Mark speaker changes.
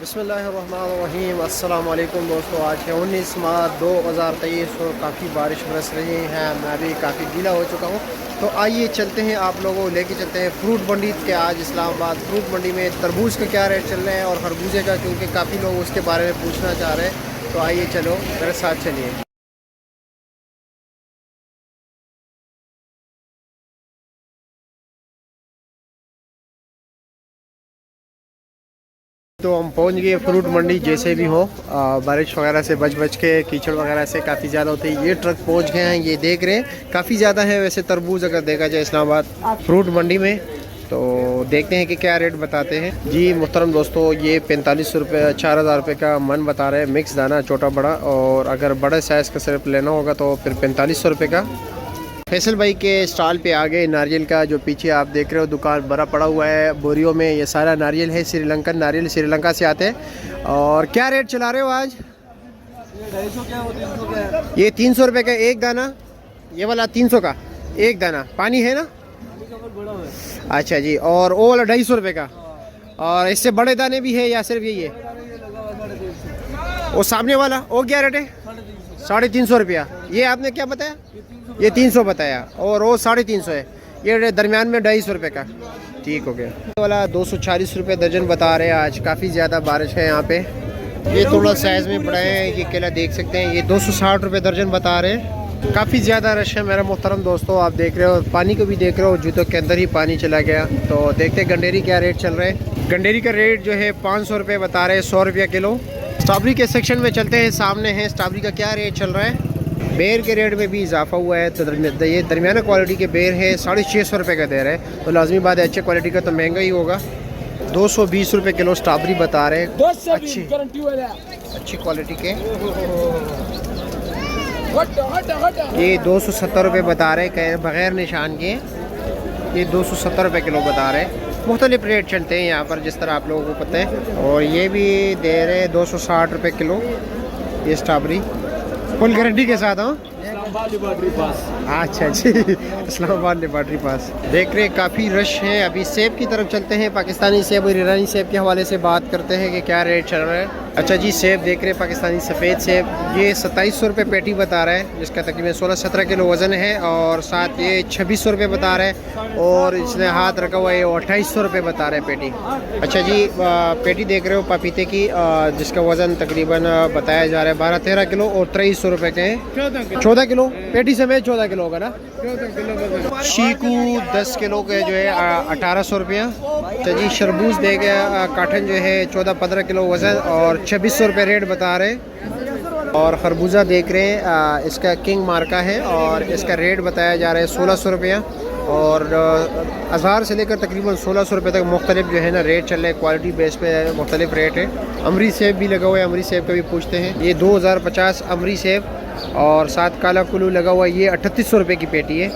Speaker 1: बिस्मिल्लाहिर्रहमानिर्रहीम। अस्सलाम वालेकुम दोस्तों। आज है 19 मार्च 2023 और काफ़ी बारिश बरस रही है। मैं भी काफ़ी गीला हो चुका हूँ। तो आइए चलते हैं, आप लोगों को लेके चलते हैं फ्रूट मंडी के। आज इस्लामाबाद फ्रूट मंडी में तरबूज का क्या रेट चल रहे हैं और खरबूजे का, क्योंकि काफ़ी लोग उसके बारे में पूछना चाह रहे हैं। तो आइए चलो मेरे साथ चलिए। तो हम पहुंच गए फ्रूट मंडी। जैसे भी हो, बारिश वगैरह से बच बच के, कीचड़ वगैरह से काफ़ी ज़्यादा होती है। ये ट्रक पहुंच गए हैं, ये देख रहे हैं काफ़ी ज़्यादा है वैसे तरबूज अगर देखा जाए इस्लामाबाद फ्रूट मंडी में। तो देखते हैं कि क्या रेट बताते हैं। जी मोहतरम दोस्तों, ये 45 रुपये 4000 रुपये का मन बता रहे हैं, मिक्स दाना छोटा बड़ा। और अगर बड़े साइज़ का सिर्फ लेना होगा तो फिर 4500 रुपये का। फैसल भाई के स्टॉल पे आ गए नारियल का। जो पीछे आप देख रहे हो दुकान बड़ा पड़ा हुआ है बोरियों में, ये सारा नारियल है। श्रीलंकन नारियल श्रीलंका से आते हैं। और क्या रेट चला रहे हो आज? ये 300 रुपये का एक दाना, ये वाला 300 का एक दाना। पानी है ना? अच्छा जी। और वो वाला 250 रुपये का। और इससे बड़े दाने भी है या सिर्फ यही है? वो सामने वाला वो क्या रेट है? 350 रुपया। ये आपने क्या बताया? ये 300 बताया और वो 350 है। ये दरमियान में 250 रुपये का। ठीक हो गया। ये वाला 240 रुपये दर्जन बता रहे हैं। आज काफ़ी ज़्यादा बारिश है यहाँ पे। ये थोड़ा साइज़ में बड़ा है, ये केला देख सकते हैं। ये 260 रुपये दर्जन बता रहे हैं। काफ़ी ज़्यादा रश है मेरा मोहतरम दोस्तों। आप देख रहे हो, पानी को भी देख रहे हो, जूतों के अंदर ही पानी चला गया। तो देखते हैं गंडेरी क्या रेट चल रहा है। गंडेरी का रेट जो है 500 रुपये बता रहे हैं, 100 रुपया किलो। स्ट्रॉबेरी के सेक्शन में चलते हैं, सामने है स्ट्रॉबेरी का क्या रेट चल रहा है। बेर के रेट में भी इजाफा हुआ है। तो ये दरमियाना क्वालिटी के बेर है, 650 रुपये का दे रहे हैं। तो लाजमी बात है, अच्छे क्वालिटी का तो महंगा ही होगा। 220 रुपये किलो स्ट्रॉबेरी बता रहे हैं, अच्छी क्वालिटी के। ये 270 रुपये बता रहे हैं बग़ैर निशान के। ये 270 रुपये किलो बता रहे हैं। मुख्तलिफ रेट चलते हैं यहाँ पर, जिस तरह आप लोगों को पता है। और ये भी दे रहे हैं 260 रुपये किलो ये स्ट्रॉबेरी, फुल गारंटी के साथ। हाँ अच्छा जी, इस्लामाबाद लेबार्ट्री पास। देख रहे काफ़ी रश है। अभी सेब की तरफ चलते हैं, पाकिस्तानी सेब और ईरानी सेब के हवाले से बात करते हैं कि क्या रेट चल रहा है। अच्छा जी, सेब देख रहे हैं पाकिस्तानी सफ़ेद सेब। ये 2700 रुपये पेटी बता रहा है, जिसका तकरीबन 16-17 किलो वज़न है। और साथ ये 2600 रुपये बता रहा है। और इसने हाथ रखा हुआ है, वो 2800 रुपये बता रहे हैं पेटी। अच्छा जी, पेटी देख रहे हो पपीते की, जिसका वज़न तकरीबन बताया जा रहा है 12-13 किलो और 2300 रुपये के हैं। 14 किलो पेटी समेत 14 किलो होगा ना। चीकू 10 किलो के जो है 1800 रुपया। अच्छा जी, शरबूज दे गया काटन जो है 14-15 किलो वज़न और 2600 रुपये रेट बता रहे हैं। और खरबूजा देख रहे हैं, इसका किंग मार्का है और इसका रेट बताया जा रहा है 1600 रुपया। और अज़हार से लेकर तकरीबन 1600 रुपये तक मुख्तलिफ जो है ना रेट चल रहे हैं। क्वालिटी बेस पे मुख्तलिफ रेट है। अमरी सेब भी लगा हुआ है, अमरी सेब का भी पूछते हैं। ये 2050 अमरी सेब और साथ काला कुल्लू लगा हुआ है। ये 3800 रुपये की पेटी है।